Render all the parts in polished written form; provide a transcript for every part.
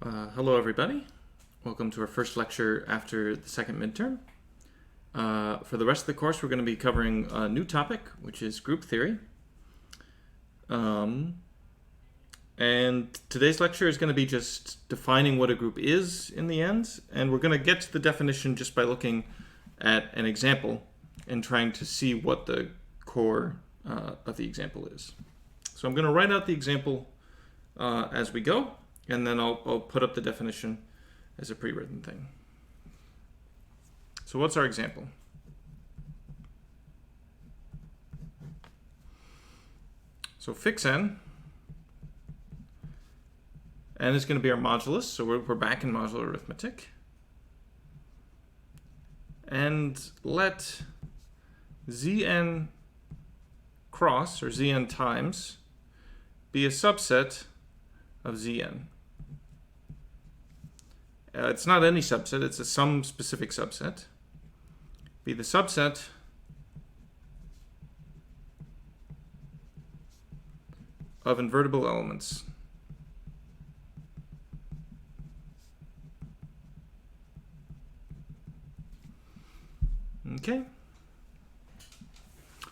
Hello, everybody. Welcome to our first lecture after the second midterm. For the rest of the course, we're going to be covering a new topic, which is group theory. And today's lecture is going to be just defining what a group is in the end. And we're going to get to the definition just by looking at an example and trying to see what the core of the example is. So I'm going to write out the example as we go. And then I'll put up the definition as a pre-written thing. So what's our example? So fix n. N is going to be our modulus, so we're back in modular arithmetic. And let Zn cross, or Zn times, be a subset of Zn. It's not any subset, it's some specific subset. Be the subset of invertible elements. Okay.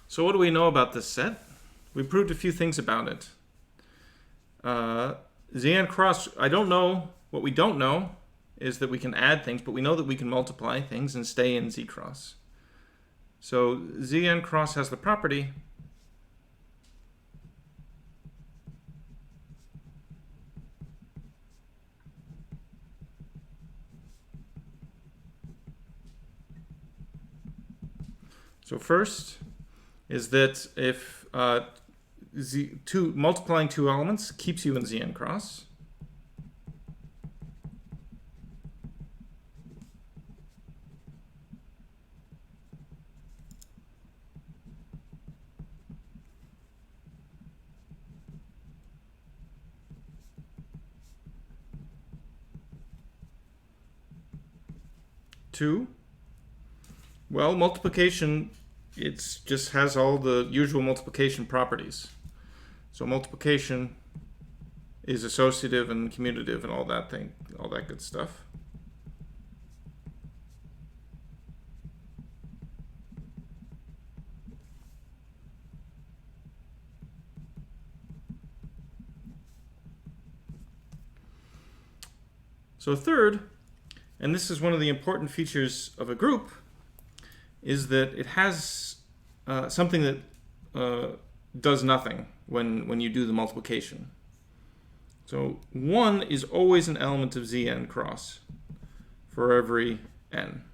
So what do we know about this set? We proved a few things about it. Zn cross, I don't know. What we don't know is that we can add things, but we know that we can multiply things and stay in Z cross. So Zn cross has the property so first is that if multiplying two elements keeps you in Zn cross. Two, well, multiplication, it just has all the usual multiplication properties. So multiplication is associative and commutative and all that good stuff. So third, and this is one of the important features of a group, is that it has something that does nothing when you do the multiplication. So 1 is always an element of Zn cross for every n.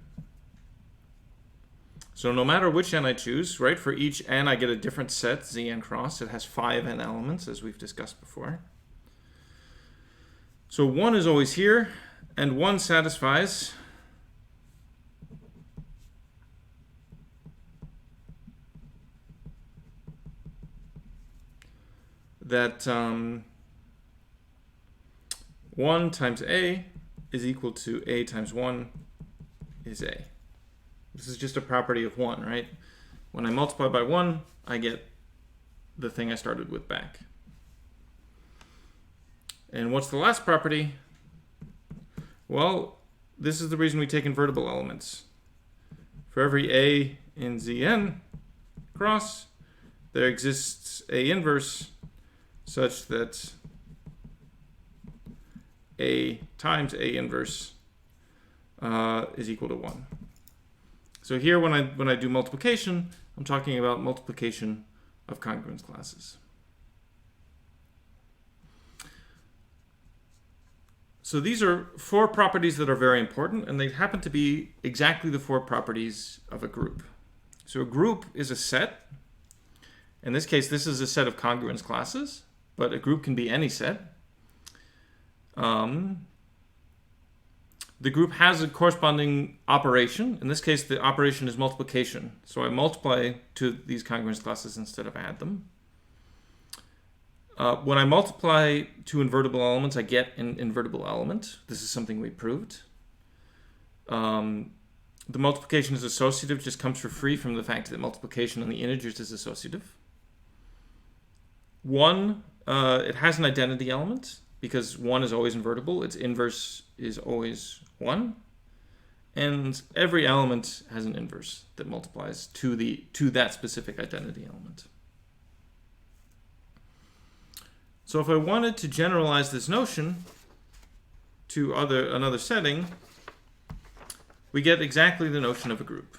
So no matter which n I choose, right, for each n I get a different set, Zn cross. It has 5 n elements, as we've discussed before. So 1 is always here. And 1 satisfies that 1 times a is equal to a times 1 is a. This is just a property of 1, right? When I multiply by 1, I get the thing I started with back. And what's the last property? Well, this is the reason we take invertible elements. For every a in Zn cross, there exists a inverse such that a times a inverse is equal to 1. So here, when I do multiplication, I'm talking about multiplication of congruence classes. So these are 4 properties that are very important, and they happen to be exactly the 4 properties of a group. So a group is a set. In this case, this is a set of congruence classes, but a group can be any set. The group has a corresponding operation. In this case, the operation is multiplication. So I multiply to these congruence classes instead of add them. When I multiply two invertible elements, I get an invertible element. This is something we proved. The multiplication is associative, just comes for free from the fact that multiplication on the integers is associative. 1, it has an identity element. because 1 is always invertible. Its inverse is always 1. And every element has an inverse that multiplies to that specific identity element. So if I wanted to generalize this notion to another setting, we get exactly the notion of a group.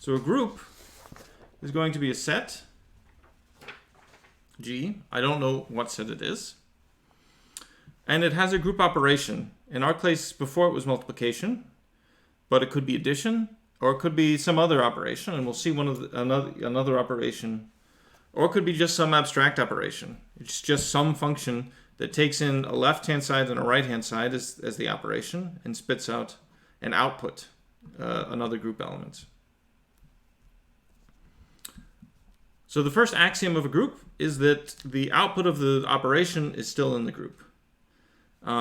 So a group is going to be a set G. I don't know what set it is. And it has a group operation. In our case, before it was multiplication, but it could be addition, or it could be some other operation, and we'll see another operation, or it could be just some abstract operation. It's just some function that takes in a left-hand side and a right-hand side as the operation and spits out an output, another group element. So the first axiom of a group is that the output of the operation is still in the group.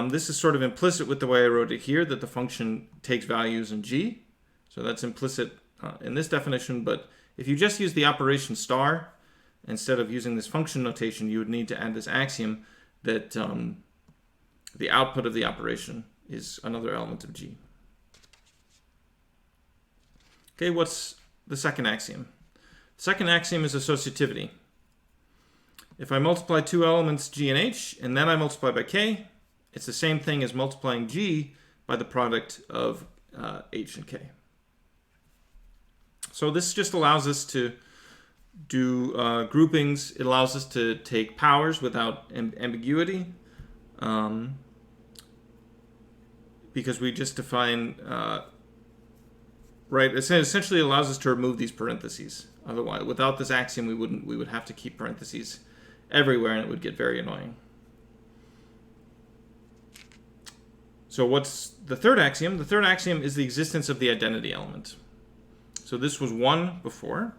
This is sort of implicit with the way I wrote it here, that the function takes values in G. So that's implicit in this definition, but if you just use the operation star, instead of using this function notation, you would need to add this axiom that the output of the operation is another element of G. Okay, what's the second axiom? The second axiom is associativity. If I multiply two elements G and H, and then I multiply by K, it's the same thing as multiplying G by the product of H and K. So this just allows us to do groupings. It allows us to take powers without ambiguity, because we just define, right, it essentially allows us to remove these parentheses. Otherwise, without this axiom, we would have to keep parentheses everywhere, and it would get very annoying. So what's the third axiom? The third axiom is the existence of the identity element. So this was 1 before,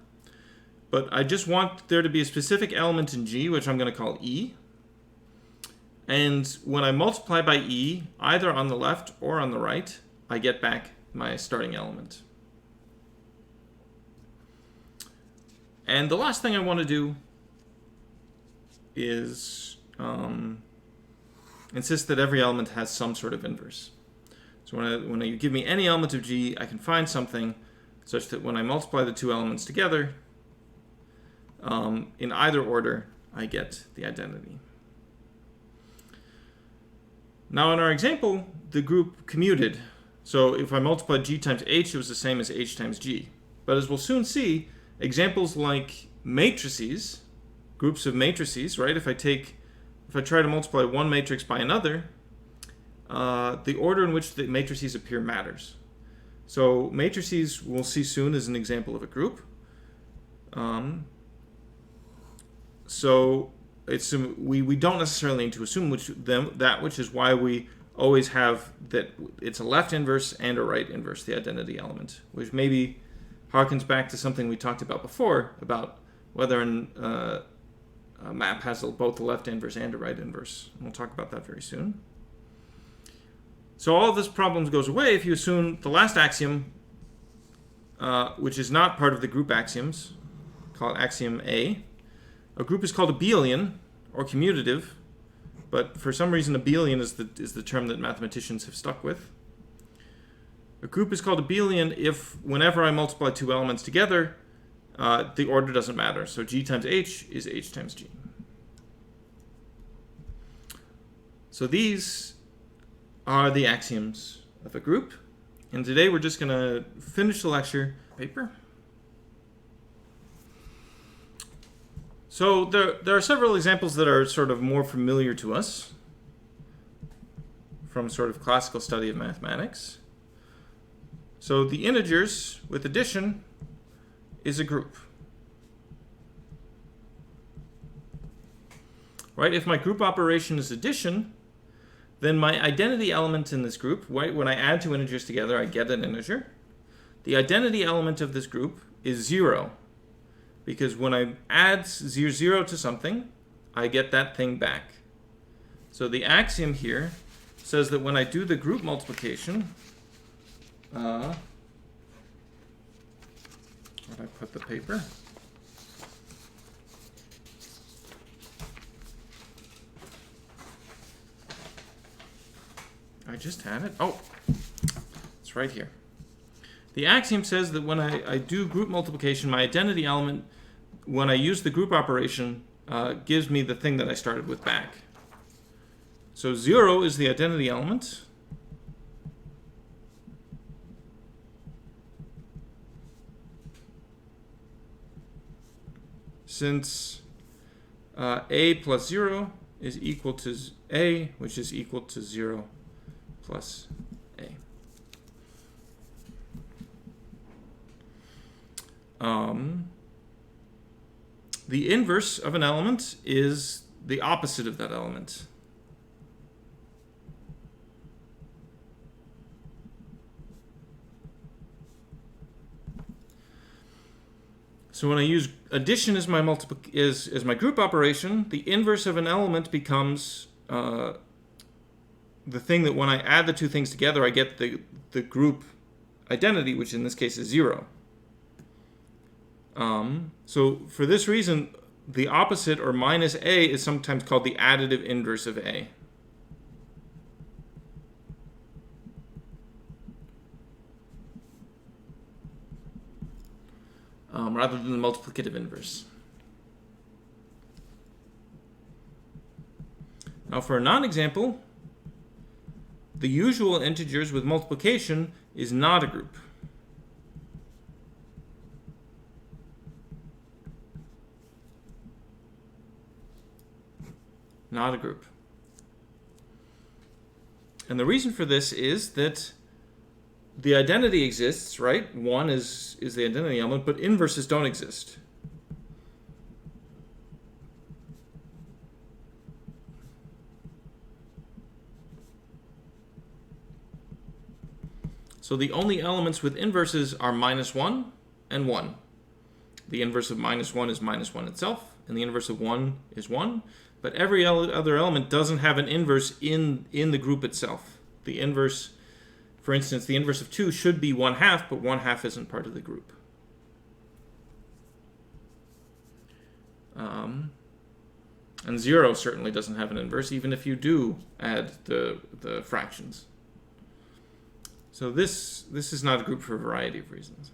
but I just want there to be a specific element in G, which I'm going to call E. And when I multiply by E, either on the left or on the right, I get back my starting element. And the last thing I want to do is insist that every element has some sort of inverse. So when you give me any element of G, I can find something such that when I multiply the two elements together, in either order, I get the identity. Now in our example, the group commuted. So if I multiplied G times H, it was the same as H times G. But as we'll soon see, examples like matrices, groups of matrices, right? If I try to multiply one matrix by another, the order in which the matrices appear matters. So matrices, we'll see soon, is an example of a group. So we don't necessarily need to assume that, which is why we always have that it's a left inverse and a right inverse, the identity element, which maybe harkens back to something we talked about before about whether a map has both a left inverse and a right inverse. And we'll talk about that very soon. So all of this problem goes away if you assume the last axiom, which is not part of the group axioms, called axiom A. A group is called abelian or commutative, but for some reason abelian is the term that mathematicians have stuck with. A group is called abelian if whenever I multiply two elements together, the order doesn't matter. So G times H is H times G. So these are the axioms of a group. And today we're just going to finish the lecture paper. So there are several examples that are sort of more familiar to us from sort of classical study of mathematics. So the integers with addition is a group. Right? If my group operation is addition, then my identity element in this group, right, when I add two integers together, I get an integer. The identity element of this group is 0, because when I add 0 to something, I get that thing back. So the axiom here says that when I do the group multiplication, where did I put the paper? I just had it. Oh, it's right here. The axiom says that when I do group multiplication, my identity element, when I use the group operation, gives me the thing that I started with back. So 0 is the identity element. Since a plus 0 is equal to a, which is equal to 0 plus a. The inverse of an element is the opposite of that element. So when I use addition as my as my group operation, the inverse of an element becomes the thing that when I add the two things together, I get the group identity, which in this case is 0. So for this reason, the opposite, or minus a, is sometimes called the additive inverse of a. Rather than the multiplicative inverse. Now for a non-example, the usual integers with multiplication is not a group. Not a group. And the reason for this is that the identity exists, right? 1 is the identity element, but inverses don't exist. So the only elements with inverses are -1 and 1. The inverse of -1 is -1 itself, and the inverse of 1 is 1. But every other element doesn't have an inverse in the group itself. The inverse, for instance, the inverse of 2 should be 1/2, but 1/2 isn't part of the group. And 0 certainly doesn't have an inverse, even if you do add the fractions. So this is not a group for a variety of reasons.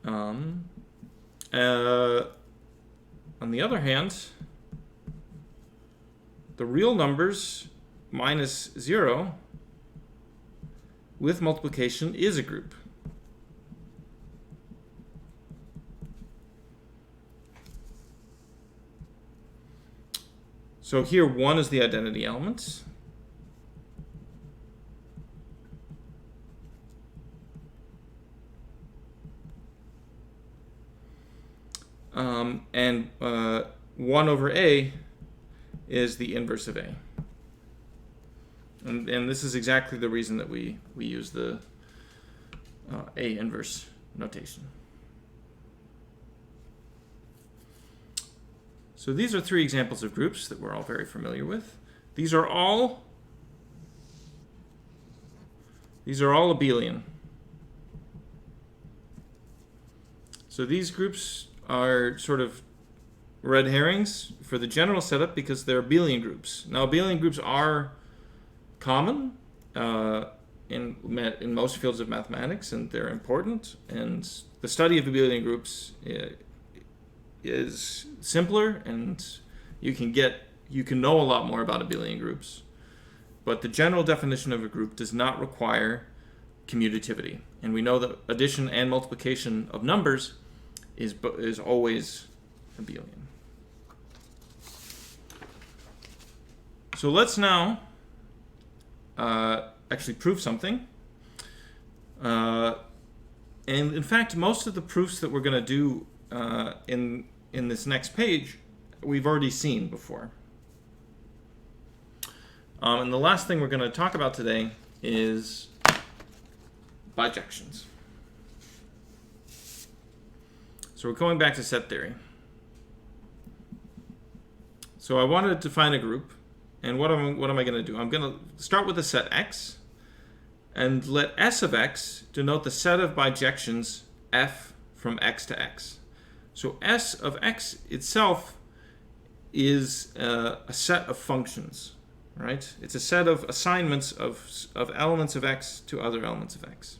On the other hand, the real numbers minus 0 with multiplication is a group. So here 1 is the identity element. And 1 over a is the inverse of a. And this is exactly the reason that we use the a inverse notation. So these are 3 examples of groups that we're all very familiar with. These are all abelian. So these groups are sort of red herrings for the general setup because they're abelian groups. Now abelian groups are common in most fields of mathematics, and they're important, and the study of abelian groups is simpler, and you can know a lot more about abelian groups. But the general definition of a group does not require commutativity, and we know that addition and multiplication of numbers is always abelian. So let's now actually prove something. And in fact, most of the proofs that we're going to do in this next page, we've already seen before. And the last thing we're going to talk about today is bijections. So we're going back to set theory. So I wanted to define a group, and what am I going to do? I'm going to start with a set X, and let S of X denote the set of bijections F from X to X. So S of X itself is a set of functions, right? It's a set of assignments of elements of x to other elements of x.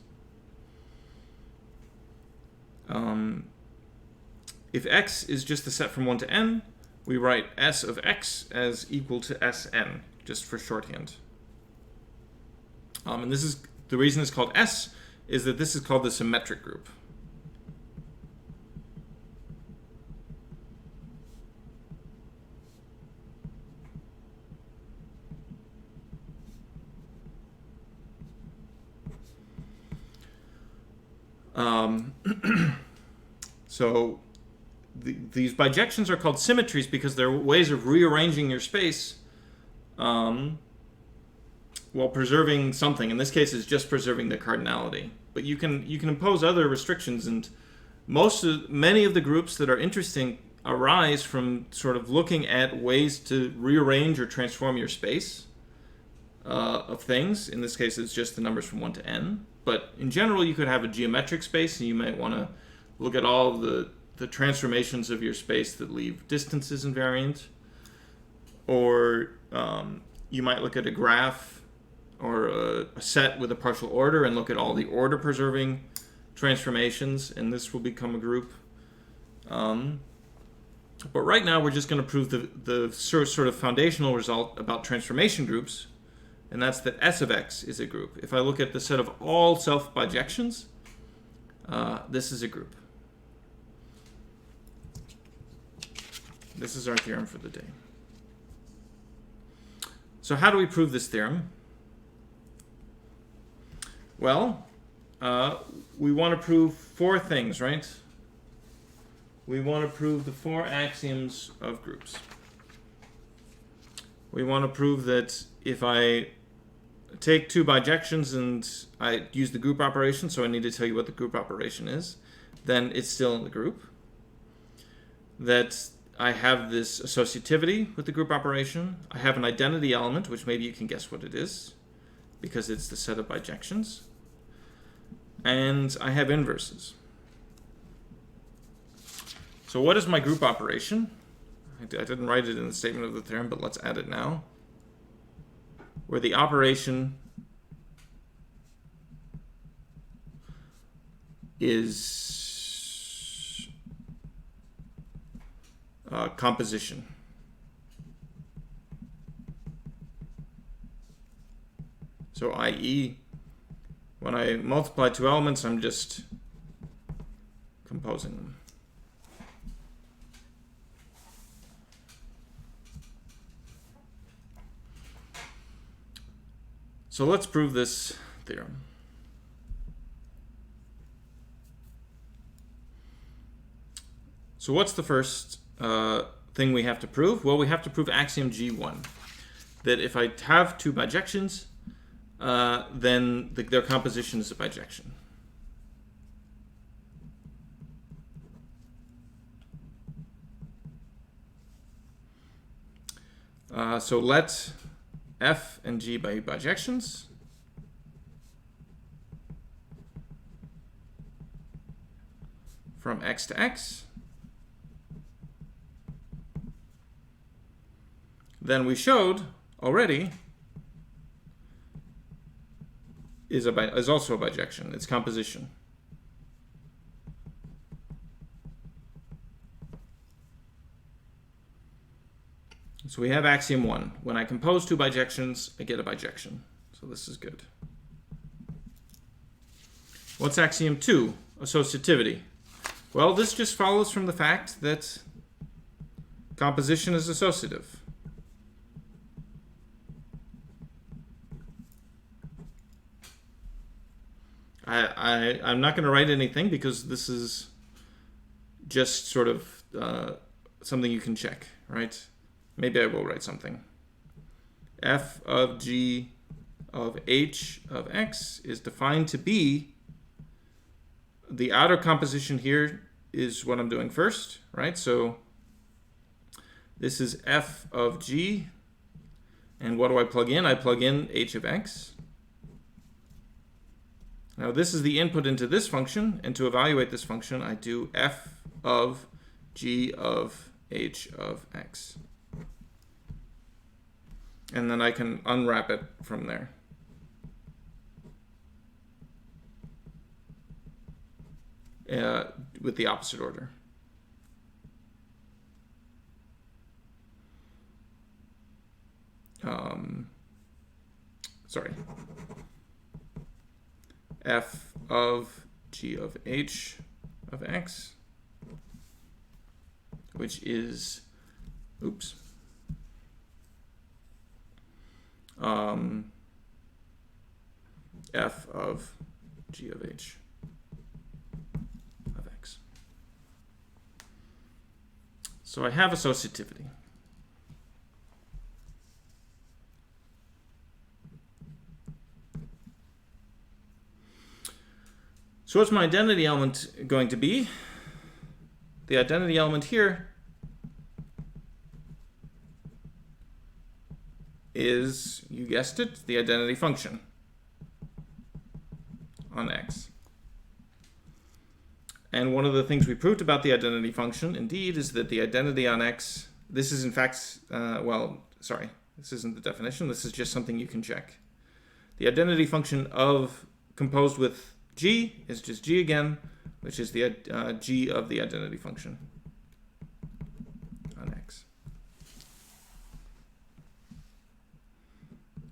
If x is just the set from 1 to n, we write s of x as equal to Sn, just for shorthand. And this is the reason it's called S is that this is called the symmetric group. So these bijections are called symmetries because they're ways of rearranging your space while preserving something. In this case, it's just preserving the cardinality. But you can impose other restrictions, and many of the groups that are interesting arise from sort of looking at ways to rearrange or transform your space of things. In this case, it's just the numbers from 1 to n. But in general, you could have a geometric space, and you might want to look at all of the transformations of your space that leave distances invariant. Or you might look at a graph or a set with a partial order and look at all the order preserving transformations, and this will become a group. But right now, we're just going to prove the sort of foundational result about transformation groups, and that's that S of x is a group. If I look at the set of all self-bijections, this is a group. This is our theorem for the day. So how do we prove this theorem? Well, we want to prove 4 things, right? We want to prove the 4 axioms of groups. We want to prove that if I take 2 bijections and I use the group operation, so I need to tell you what the group operation is, then it's still in the group. That I have this associativity with the group operation. I have an identity element, which maybe you can guess what it is, because it's the set of bijections. And I have inverses. So what is my group operation? I didn't write it in the statement of the theorem, but let's add it now. Where the operation is composition. So i.e., when I multiply 2 elements, I'm just composing them. So let's prove this theorem. So what's the first thing we have to prove? Well, we have to prove axiom G1, that if I have 2 bijections, then their composition is a bijection. So let F and G be bijections. From X to X. Then we showed already is also a bijection. It's composition. So we have axiom 1. When I compose 2 bijections, I get a bijection. So this is good. What's axiom 2? Associativity. Well, this just follows from the fact that composition is associative. I'm not going to write anything because this is just sort of something you can check, right? Maybe I will write something. F of G of H of X is defined to be, the outer composition here is what I'm doing first, right? So this is F of G, and what do I plug in? I plug in H of X. Now this is the input into this function, and to evaluate this function, I do F of G of H of X. And then I can unwrap it from there. With the opposite order. Sorry. F of g of h of x, which is, oops, f of g of h of x. So I have associativity. So what's my identity element going to be? The identity element here is, you guessed it, the identity function on x. And one of the things we proved about the identity function, indeed, is that the identity on x, this is in fact, this isn't the definition, this is just something you can check. The identity function of composed with g is just g again, which is the g of the identity function on x.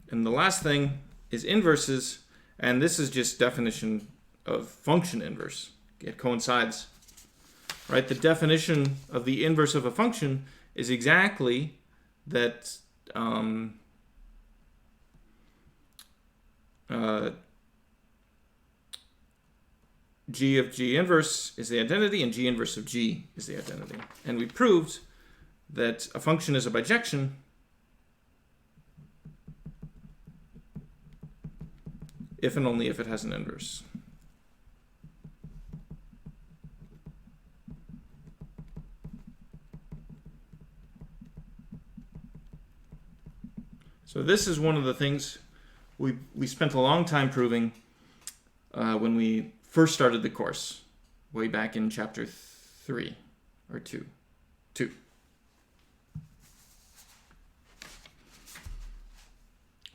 And the last thing is inverses, and this is just definition of function inverse. It coincides, right? The definition of the inverse of a function is exactly that g of g inverse is the identity, and g inverse of g is the identity. And we proved that a function is a bijection if and only if it has an inverse. So this is one of the things we spent a long time proving when we first started the course, way back in chapter 3 or 2.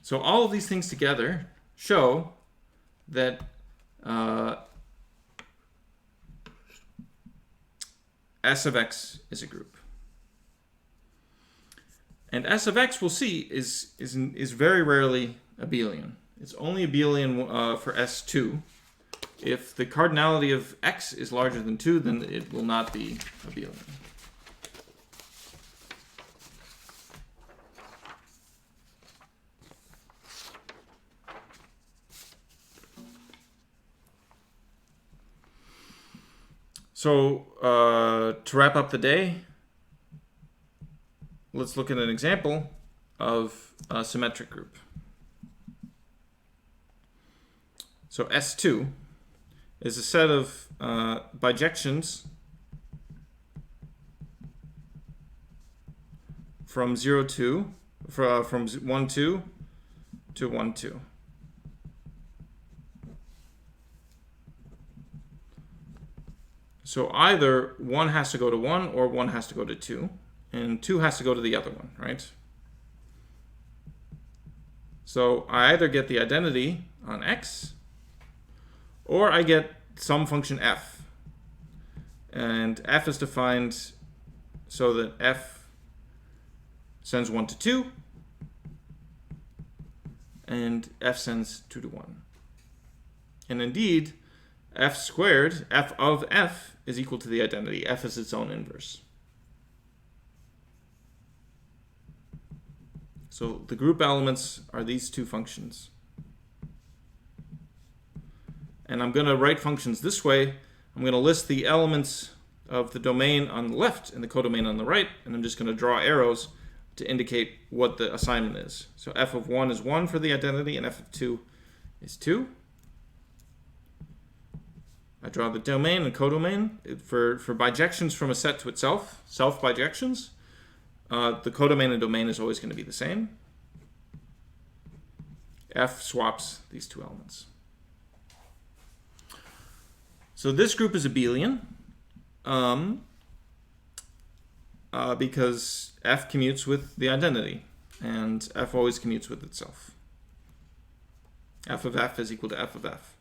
So all of these things together show that S of x is a group. And S of x, we'll see, is very rarely abelian. It's only abelian for S2. If the cardinality of x is larger than 2, then it will not be abelian. So to wrap up the day, let's look at an example of a symmetric group. So S2 is a set of bijections from 1, 2 to 1, 2. So either 1 has to go to 1 or 1 has to go to 2, and 2 has to go to the other one, right? So I either get the identity on x, or I get some function f. And f is defined so that f sends 1 to 2, and f sends 2 to 1. And indeed, f squared, f of f, is equal to the identity. F is its own inverse. So the group elements are these two functions. And I'm going to write functions this way. I'm going to list the elements of the domain on the left and the codomain on the right, and I'm just going to draw arrows to indicate what the assignment is. So f of 1 is 1 for the identity, and f of 2 is 2. I draw the domain and codomain for bijections from a set to itself, self-bijections. The codomain and domain is always going to be the same. F swaps these two elements. So this group is abelian because F commutes with the identity. and f always commutes with itself. F of f is equal to f of f.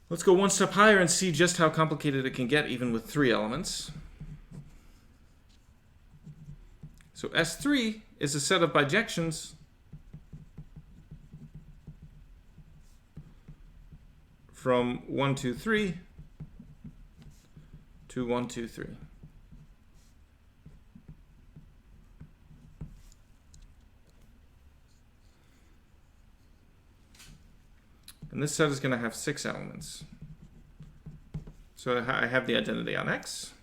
Let's go one step higher and see just how complicated it can get even with 3 elements. So S3 is a set of bijections from 1, 2, 3 to 1, 2, 3. And this set is going to have 6 elements. So I have the identity on X.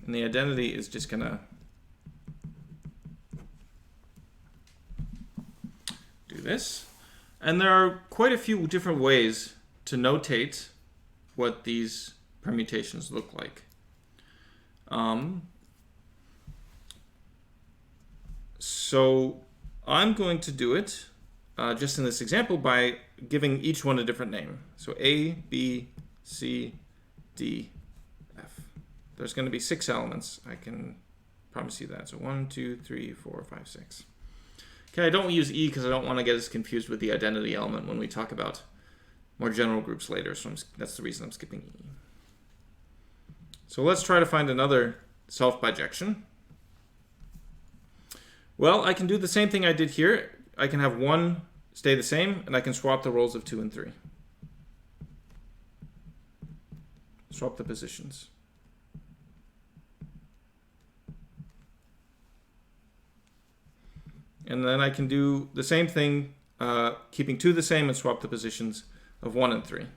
And the identity is just going to do this. And there are quite a few different ways to notate what these permutations look like. So I'm going to do it just in this example by giving each one a different name. So A, B, C, D, F. There's going to be 6 elements. I can promise you that. So 1, 2, 3, 4, 5, 6. Okay, I don't use E because I don't want to get us confused with the identity element when we talk about more general groups later. So that's the reason I'm skipping E. So let's try to find another self-bijection. Well, I can do the same thing I did here. I can have 1 stay the same, and I can swap the roles of 2 and 3. Swap the positions. And then I can do the same thing, keeping 2 the same and swap the positions of 1 and 3.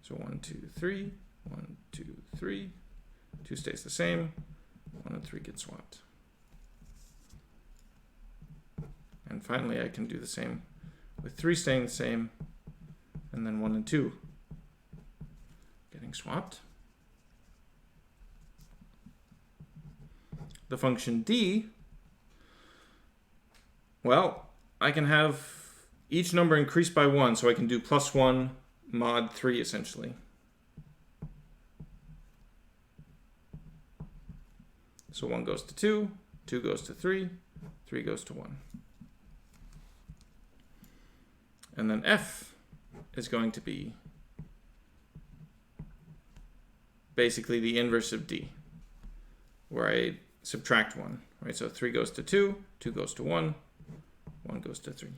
So 1, 2, 3, 1, 2, 3. 2 stays the same, 1 and 3 get swapped. And finally, I can do the same with 3 staying the same, and then 1 and 2 getting swapped. The function D, well, I can have each number increase by 1, so I can do +1 mod 3 essentially. So 1 goes to 2, 2 goes to 3, 3 goes to 1. And then F is going to be basically the inverse of D, where I subtract 1. Right? So 3 goes to 2, 2 goes to 1, 1 goes to 3.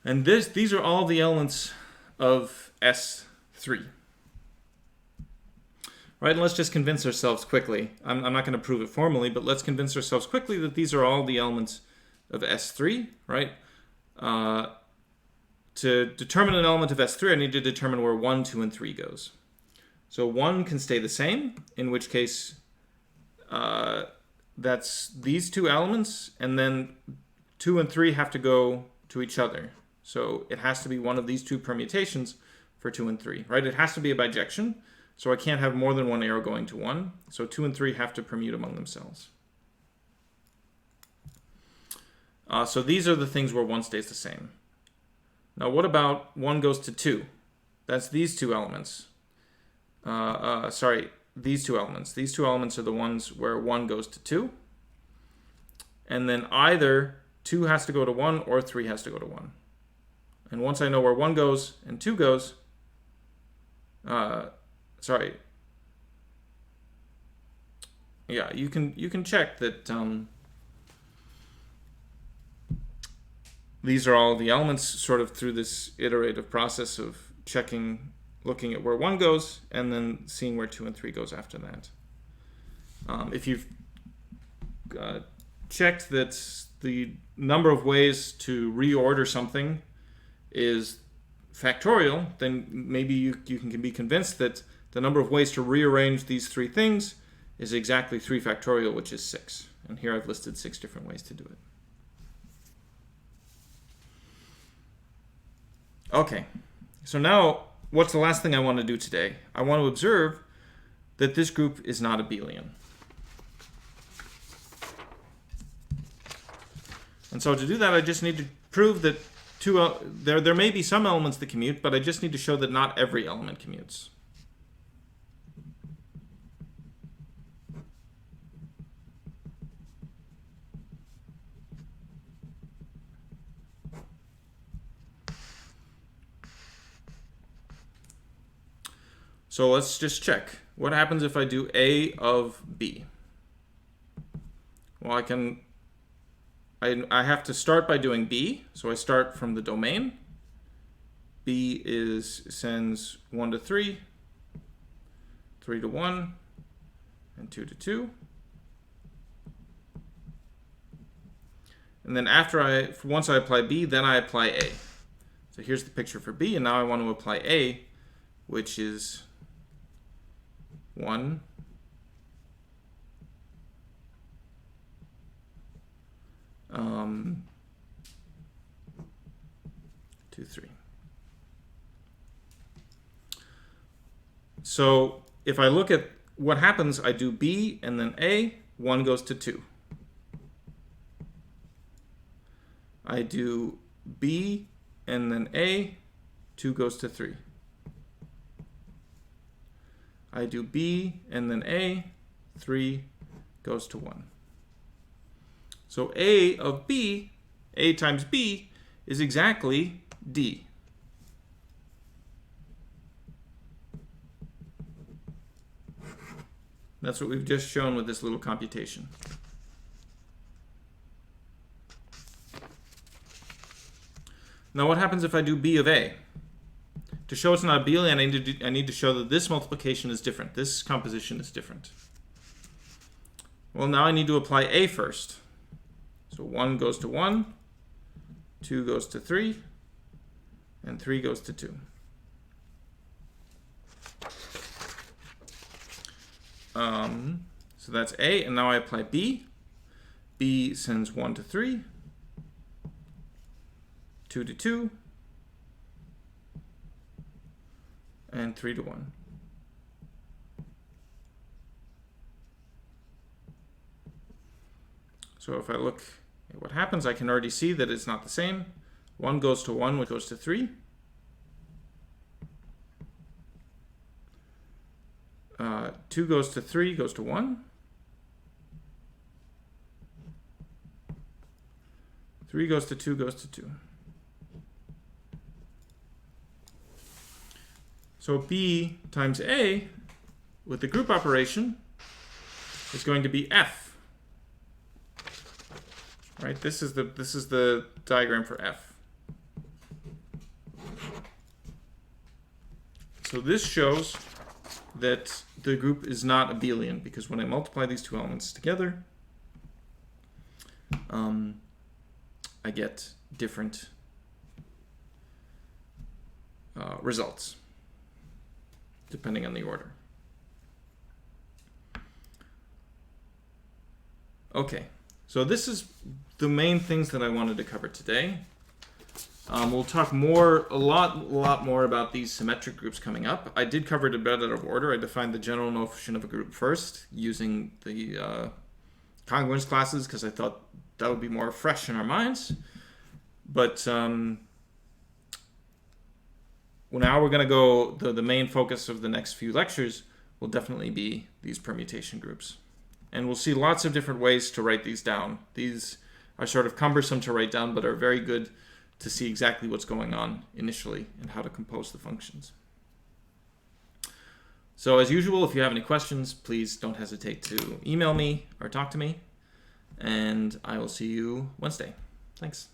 And these are all the elements of S3. Right, and let's just convince ourselves quickly. I'm not going to prove it formally, but let's convince ourselves quickly that these are all the elements of S3, right? To determine an element of S3, I need to determine where 1, 2, and 3 goes. So 1 can stay the same, in which case that's these 2 elements, and then 2 and 3 have to go to each other. So it has to be one of these 2 permutations for 2 and 3, right? It has to be a bijection. So I can't have more than one arrow going to 1. So 2 and 3 have to permute among themselves. So these are the things where 1 stays the same. Now what about 1 goes to 2? That's these 2 elements. These 2 elements. These 2 elements are the ones where 1 goes to 2. And then either 2 has to go to 1 or 3 has to go to 1. And once I know where 1 goes and 2 goes, you can check that these are all the elements sort of through this iterative process of looking at where 1 goes and then seeing where 2 and 3 goes after that. If you've checked that the number of ways to reorder something is factorial, then maybe you can be convinced that the number of ways to rearrange these 3 things is exactly 3 factorial, which is 6. And here I've listed 6 different ways to do it. Okay, so now what's the last thing I want to do today? I want to observe that this group is not abelian. And so to do that, I just need to prove that there may be some elements that commute, but I just need to show that not every element commutes. So let's just check. What happens if I do A of B? Well, I have to start by doing B, so I start from the domain. B sends 1 to 3, 3 to 1, and 2 to 2. And then once I apply B, then I apply A. So here's the picture for B, and now I want to apply A, which is 1, 2, 3. So if I look at what happens, I do B and then A, 1 goes to 2. I do B and then A, 2 goes to 3. I do B and then A, 3 goes to 1. So A of B, A times B, is exactly D. That's what we've just shown with this little computation. Now what happens if I do B of A? To show it's not abelian, I need to show that this multiplication is different. This composition is different. Well, now I need to apply A first. So 1 goes to 1, 2 goes to 3, and 3 goes to 2. So that's A, and now I apply B. B sends 1 to 3, 2 to 2, and 3 to 1. So if I look at what happens, I can already see that it's not the same. 1 goes to 1, which goes to 3. 2 goes to 3, goes to 1. 3 goes to 2, goes to 2. So B times A with the group operation is going to be F. Right? This is the diagram for F. So this shows that the group is not abelian, because when I multiply these two elements together, I get different results depending on the order. Okay, so this is the main things that I wanted to cover today. We'll talk a lot more about these symmetric groups coming up. I did cover it a bit out of order. I defined the general notion of a group first using the congruence classes because I thought that would be more fresh in our minds. But now we're going to go, the main focus of the next few lectures will definitely be these permutation groups. And we'll see lots of different ways to write these down. These are sort of cumbersome to write down, but are very good to see exactly what's going on initially and how to compose the functions. So as usual, if you have any questions, please don't hesitate to email me or talk to me. And I will see you Wednesday. Thanks.